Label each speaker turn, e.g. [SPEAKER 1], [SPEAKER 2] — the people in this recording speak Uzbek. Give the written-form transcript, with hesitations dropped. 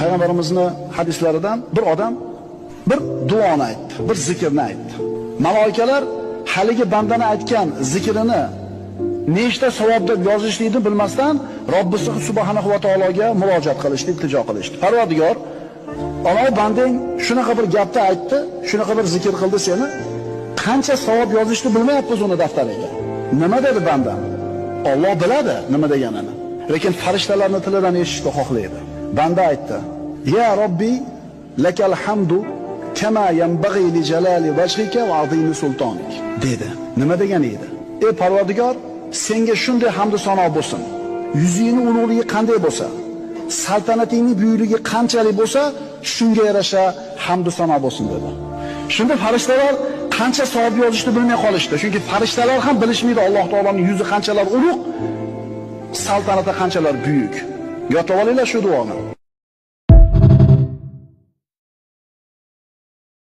[SPEAKER 1] Payg'ambarimizning hadislaridan bir odam bir duoni aytdi, bir zikrni aytdi. Malaikalar haligi bandani aytgan zikrini nechta savob deb yozishlikni bilmasdan Robbisi subhanahu va taologa murojaat qilishdi, iltijo qilishdi. Parvardigor, Alloh bandang shunaqa bir gapni aytdi, shunaqa bir zikr qildi seni, qancha savob yozishni bilmayapmiz uni daftariga. Nima dedi bandam? Alloh biladi nima deganini. Lekin farishtalarning tilidan eshitishni xohlaydi. Banda aytdi: "Ya Robbi, lakal hamdu kama yanbaghi li jalali wajhika va azimi sultonik." dedi. Nima degani edi? Ey Parvardigor, senga shunday hamd sano bo'lsin. Yuzingning ulug'ligi qanday bo'lsa, saltanatingning buyukligi qanchalik bo'lsa, shunga yarasha hamd sano bo'lsin dedi. Shunda farishtalar qancha savob yozishni bilmay qolishdi. Chunki farishtalar ham bilishmaydi Alloh taoloning yuzi qanchalar ulug', saltanati qanchalar buyuk. Yotib olinglar shu duoni.